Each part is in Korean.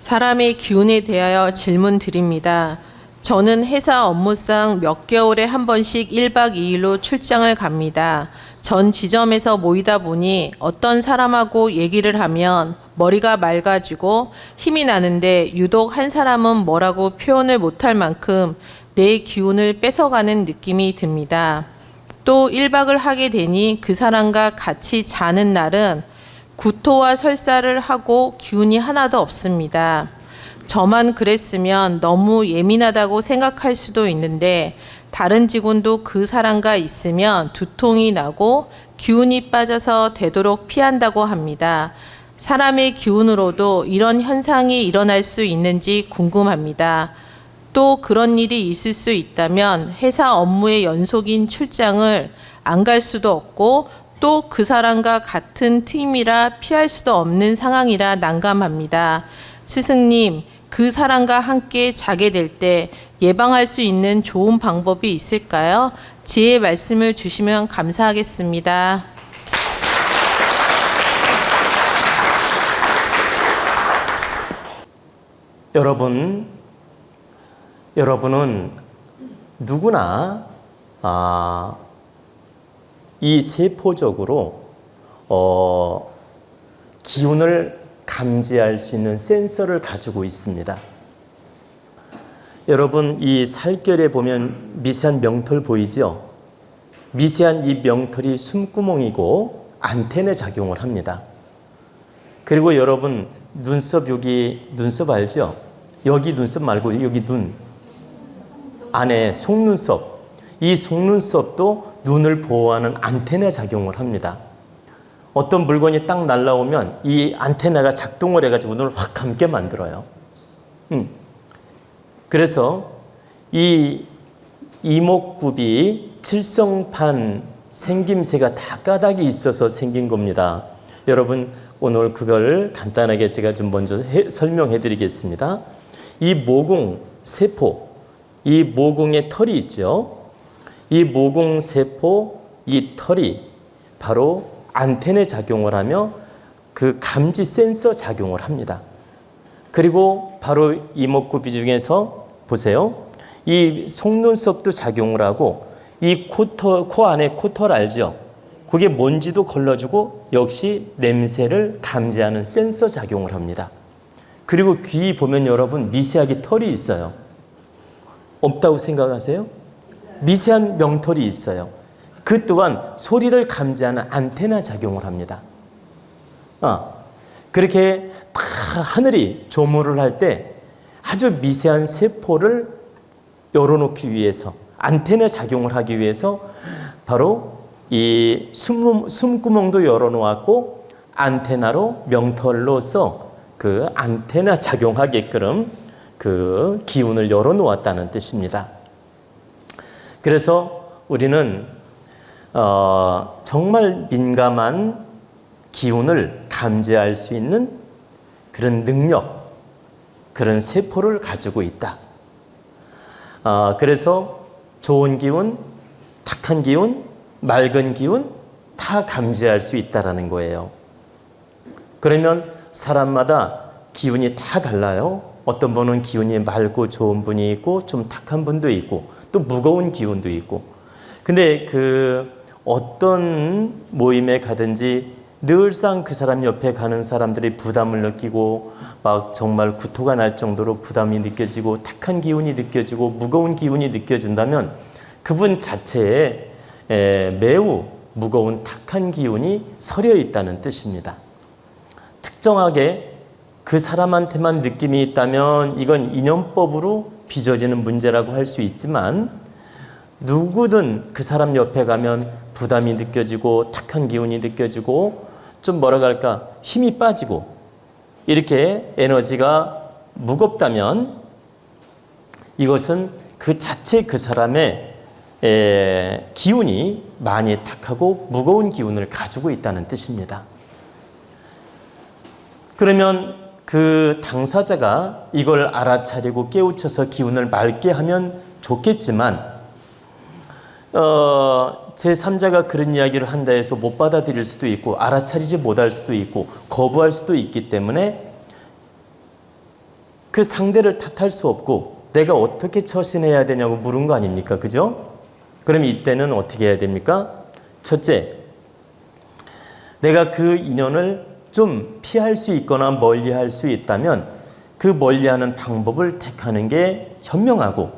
사람의 기운에 대하여 질문 드립니다. 저는 회사 업무상 몇 개월에 한 번씩 1박 2일로 출장을 갑니다. 전 지점에서 모이다 보니 어떤 사람하고 얘기를 하면 머리가 맑아지고 힘이 나는데 유독 한 사람은 뭐라고 표현을 못할 만큼 내 기운을 뺏어가는 느낌이 듭니다. 또 1박을 하게 되니 그 사람과 같이 자는 날은 구토와 설사를 하고 기운이 하나도 없습니다. 저만 그랬으면 너무 예민하다고 생각할 수도 있는데 다른 직원도 그 사람과 있으면 두통이 나고 기운이 빠져서 되도록 피한다고 합니다. 사람의 기운으로도 이런 현상이 일어날 수 있는지 궁금합니다. 또 그런 일이 있을 수 있다면 회사 업무의 연속인 출장을 안 갈 수도 없고 또 그 사람과 같은 팀이라 피할 수도 없는 상황이라 난감합니다. 스승님, 그 사람과 함께 자게 될 때 예방할 수 있는 좋은 방법이 있을까요? 지혜의 말씀을 주시면 감사하겠습니다. 여러분은 누구나 이 세포적으로 기운을 감지할 수 있는 센서를 가지고 있습니다. 여러분, 이 살결에 보면 미세한 명털 보이죠? 미세한 이 명털이 숨구멍이고 안테나에 작용을 합니다. 그리고 여러분, 눈썹, 여기 눈썹 알죠? 여기 눈썹 말고 여기 눈 안에 속눈썹, 이 속눈썹도 눈을 보호하는 안테나에 작용을 합니다. 어떤 물건이 딱 날라오면 이 안테나가 작동을 해가지고 눈을 확 감게 만들어요. 그래서 이 이목구비 칠성판 생김새가 다 까닭이 있어서 생긴 겁니다. 여러분, 오늘 그걸 간단하게 제가 좀 먼저 설명해 드리겠습니다. 이 모공 세포, 이 모공의 털이 있죠. 이 모공 세포, 이 털이 바로 안테나에 작용을 하며 그 감지 센서 작용을 합니다. 그리고 바로 이목구비 중에서 보세요. 이 속눈썹도 작용을 하고 이 코 안에 코털 알죠? 그게 먼지도 걸러주고 역시 냄새를 감지하는 센서 작용을 합니다. 그리고 귀 보면 여러분 미세하게 털이 있어요. 없다고 생각하세요? 미세한 명털이 있어요. 그 또한 소리를 감지하는 안테나 작용을 합니다. 그렇게 다 하늘이 조물을 할 때 아주 미세한 세포를 열어놓기 위해서 안테나 작용을 하기 위해서 바로 이 숨구멍도 열어놓았고 안테나로 명털로서 그 안테나 작용하게끔 그 기운을 열어놓았다는 뜻입니다. 그래서 우리는 정말 민감한 기운을 감지할 수 있는 그런 능력, 그런 세포를 가지고 있다. 그래서 좋은 기운, 탁한 기운, 맑은 기운 다 감지할 수 있다는 거예요. 그러면 사람마다 기운이 다 달라요. 어떤 분은 기운이 맑고 좋은 분이 있고 좀 탁한 분도 있고 또 무거운 기운도 있고. 근데 그 어떤 모임에 가든지 늘상 그 사람 옆에 가는 사람들이 부담을 느끼고 막 정말 구토가 날 정도로 부담이 느껴지고 탁한 기운이 느껴지고 무거운 기운이 느껴진다면 그분 자체에 매우 무거운 탁한 기운이 서려 있다는 뜻입니다. 특정하게 그 사람한테만 느낌이 있다면 이건 인연법으로 빚어지는 문제라고 할 수 있지만 누구든 그 사람 옆에 가면 부담이 느껴지고 탁한 기운이 느껴지고 좀 뭐라고 할까 힘이 빠지고 이렇게 에너지가 무겁다면 이것은 그 자체 그 사람의 기운이 많이 탁하고 무거운 기운을 가지고 있다는 뜻입니다. 그러면 그 당사자가 이걸 알아차리고 깨우쳐서 기운을 맑게 하면 좋겠지만 제3자가 그런 이야기를 한다 해서 못 받아들일 수도 있고 알아차리지 못할 수도 있고 거부할 수도 있기 때문에 그 상대를 탓할 수 없고 내가 어떻게 처신해야 되냐고 물은 거 아닙니까? 그죠? 그럼 이때는 어떻게 해야 됩니까? 첫째, 내가 그 인연을 좀 피할 수 있거나 멀리할 수 있다면 그 멀리하는 방법을 택하는 게 현명하고,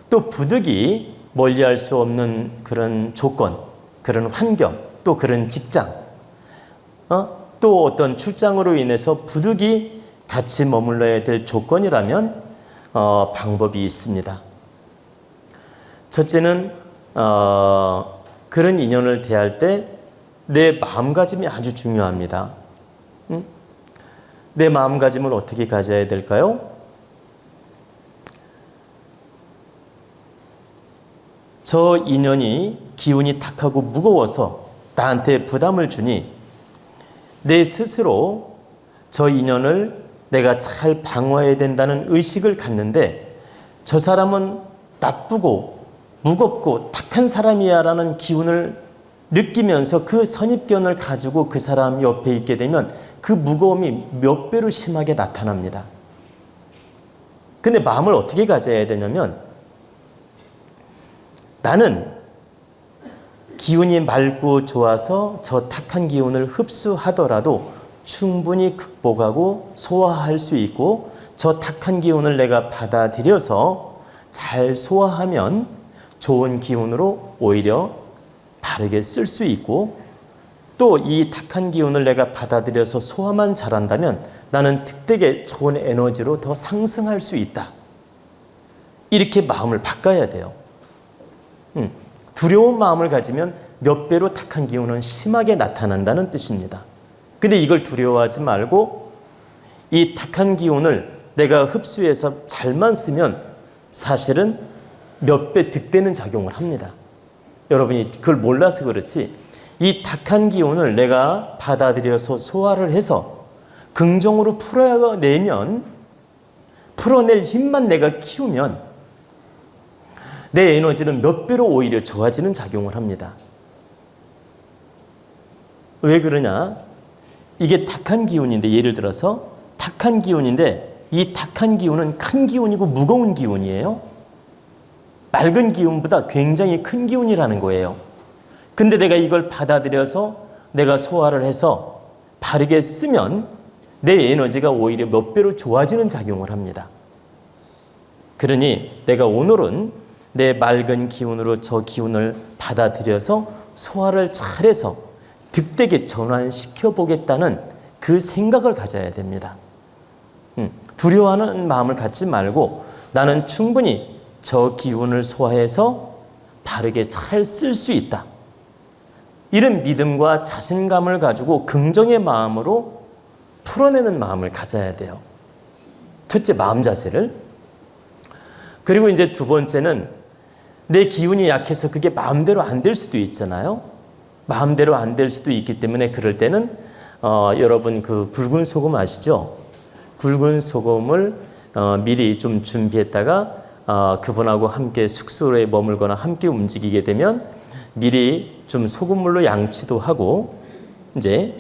또 부득이 멀리할 수 없는 그런 조건, 그런 환경, 또 그런 직장, 또 어떤 출장으로 인해서 부득이 같이 머물러야 될 조건이라면 방법이 있습니다. 첫째는 그런 인연을 대할 때 내 마음가짐이 아주 중요합니다. 내 마음가짐을 어떻게 가져야 될까요? 저 인연이 기운이 탁하고 무거워서 나한테 부담을 주니 내 스스로 저 인연을 내가 잘 방어해야 된다는 의식을 갖는데, 저 사람은 나쁘고 무겁고 탁한 사람이야 라는 기운을 느끼면서 그 선입견을 가지고 그 사람 옆에 있게 되면 그 무거움이 몇 배로 심하게 나타납니다. 근데 마음을 어떻게 가져야 되냐면, 나는 기운이 맑고 좋아서 저 탁한 기운을 흡수하더라도 충분히 극복하고 소화할 수 있고, 저 탁한 기운을 내가 받아들여서 잘 소화하면 좋은 기운으로 오히려 바르게 쓸 수 있고, 또 이 탁한 기운을 내가 받아들여서 소화만 잘한다면 나는 득되게 좋은 에너지로 더 상승할 수 있다. 이렇게 마음을 바꿔야 돼요. 두려운 마음을 가지면 몇 배로 탁한 기운은 심하게 나타난다는 뜻입니다. 근데 이걸 두려워하지 말고 이 탁한 기운을 내가 흡수해서 잘만 쓰면 사실은 몇 배 득되는 작용을 합니다. 여러분이 그걸 몰라서 그렇지, 이 탁한 기운을 내가 받아들여서 소화를 해서 긍정으로 풀어내면, 풀어낼 힘만 내가 키우면 내 에너지는 몇 배로 오히려 좋아지는 작용을 합니다. 왜 그러냐? 이게 탁한 기운인데, 예를 들어서 탁한 기운인데 이 탁한 기운은 큰 기운이고 무거운 기운이에요. 맑은 기운보다 굉장히 큰 기운이라는 거예요. 근데 내가 이걸 받아들여서 내가 소화를 해서 바르게 쓰면 내 에너지가 오히려 몇 배로 좋아지는 작용을 합니다. 그러니 내가 오늘은 내 맑은 기운으로 저 기운을 받아들여서 소화를 잘해서 득되게 전환시켜 보겠다는 그 생각을 가져야 됩니다. 두려워하는 마음을 갖지 말고 나는 충분히 저 기운을 소화해서 바르게 잘 쓸 수 있다. 이런 믿음과 자신감을 가지고 긍정의 마음으로 풀어내는 마음을 가져야 돼요. 첫째, 마음 자세를. 그리고 이제 두 번째는 내 기운이 약해서 그게 마음대로 안 될 수도 있잖아요. 마음대로 안 될 수도 있기 때문에 그럴 때는 여러분 그 굵은 소금 아시죠? 굵은 소금을 미리 좀 준비했다가 그분하고 함께 숙소에 머물거나 함께 움직이게 되면 미리 좀 소금물로 양치도 하고 이제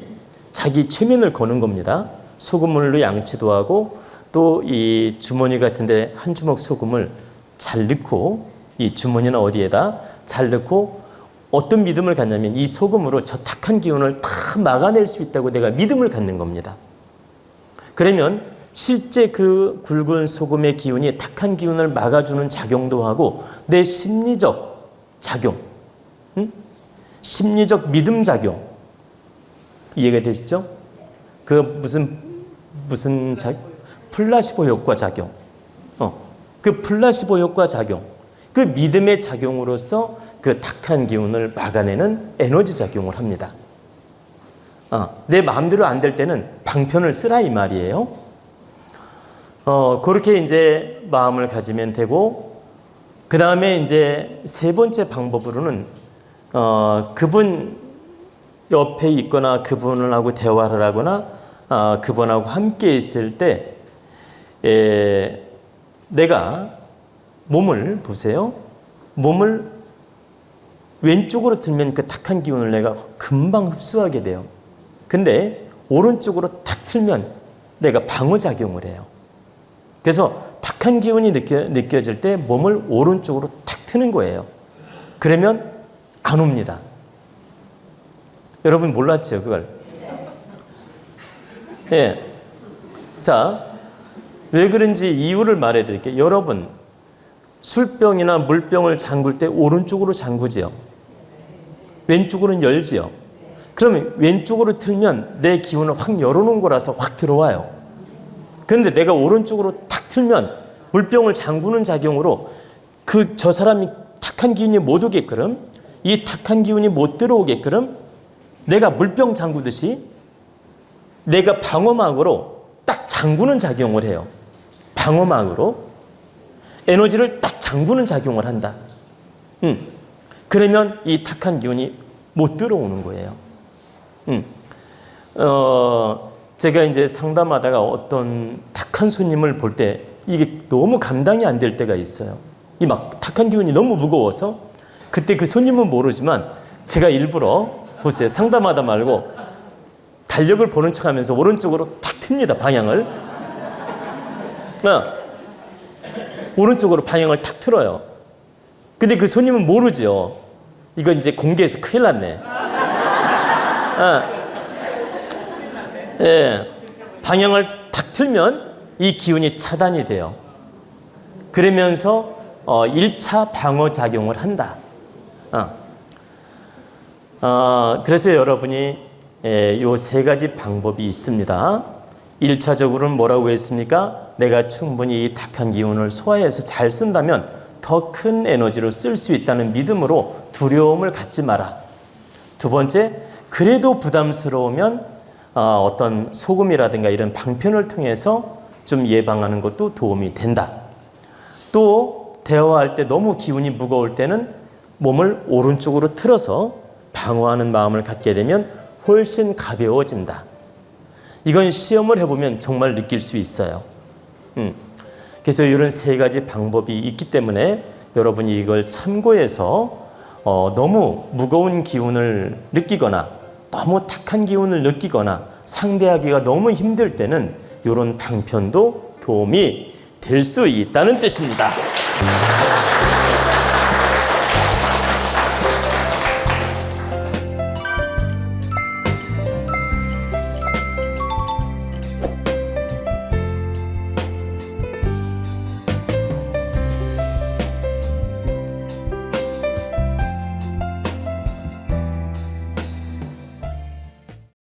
자기 최면을 거는 겁니다. 소금물로 양치도 하고 또 이 주머니 같은데 한 주먹 소금을 잘 넣고 이 주머니나 어디에다 잘 넣고 어떤 믿음을 갖냐면 이 소금으로 저 탁한 기운을 다 막아낼 수 있다고 내가 믿음을 갖는 겁니다. 그러면 실제 그 굵은 소금의 기운이 탁한 기운을 막아주는 작용도 하고 내 심리적 작용, 심리적 믿음 작용, 이해가 되시죠? 그 무슨 플라시보 효과 작용, 그 플라시보 효과 작용, 그 믿음의 작용으로서 그 탁한 기운을 막아내는 에너지 작용을 합니다. 내 마음대로 안 될 때는 방편을 쓰라 이 말이에요. 그렇게 이제 마음을 가지면 되고, 그 다음에 이제 세 번째 방법으로는 그분 옆에 있거나 그분을 하고 대화를 하거나 그분하고 함께 있을 때 내가 몸을 보세요. 몸을 왼쪽으로 들면 그 탁한 기운을 내가 금방 흡수하게 돼요. 근데 오른쪽으로 탁 틀면 내가 방어작용을 해요. 그래서 탁한 기운이 느껴질 때 몸을 오른쪽으로 탁 트는 거예요. 그러면 안 옵니다. 여러분 몰랐죠, 그걸? 예. 자, 왜 그런지 이유를 말해 드릴게요. 여러분, 술병이나 물병을 잠글 때 오른쪽으로 잠그지요. 왼쪽으로는 열지요. 그러면 왼쪽으로 틀면 내 기운을 확 열어놓은 거라서 확 들어와요. 그런데 내가 오른쪽으로 탁 틀면 물병을 잠그는 작용으로 저 사람이 탁한 기운이 못 오게끔, 이 탁한 기운이 못 들어오게끔 내가 물병 잠그듯이 내가 방어막으로 딱 잠그는 작용을 해요. 방어막으로 에너지를 딱 잠그는 작용을 한다. 그러면 이 탁한 기운이 못 들어오는 거예요. 제가 이제 상담하다가 어떤 탁한 손님을 볼 때 이게 너무 감당이 안 될 때가 있어요. 이 막 탁한 기운이 너무 무거워서 그때 그 손님은 모르지만 제가 일부러 보세요. 상담하다 말고 달력을 보는 척하면서 오른쪽으로 탁 틉니다. 방향을. 오른쪽으로 방향을 탁 틀어요. 근데 그 손님은 모르죠. 이거 이제 공개해서 큰일 났네. 예, 방향을 탁 틀면 이 기운이 차단이 돼요. 그러면서 1차 방어 작용을 한다. 그래서 여러분이 요 세 가지 방법이 있습니다. 1차적으로는 뭐라고 했습니까? 내가 충분히 이 탁한 기운을 소화해서 잘 쓴다면 더 큰 에너지로 쓸 수 있다는 믿음으로 두려움을 갖지 마라. 두 번째, 그래도 부담스러우면 어떤 소금이라든가 이런 방편을 통해서 좀 예방하는 것도 도움이 된다. 또 대화할 때 너무 기운이 무거울 때는 몸을 오른쪽으로 틀어서 방어하는 마음을 갖게 되면 훨씬 가벼워진다. 이건 시험을 해보면 정말 느낄 수 있어요. 그래서 이런 세 가지 방법이 있기 때문에 여러분이 이걸 참고해서 너무 무거운 기운을 느끼거나 너무 탁한 기운을 느끼거나 상대하기가 너무 힘들 때는 이런 방편도 도움이 될 수 있다는 뜻입니다.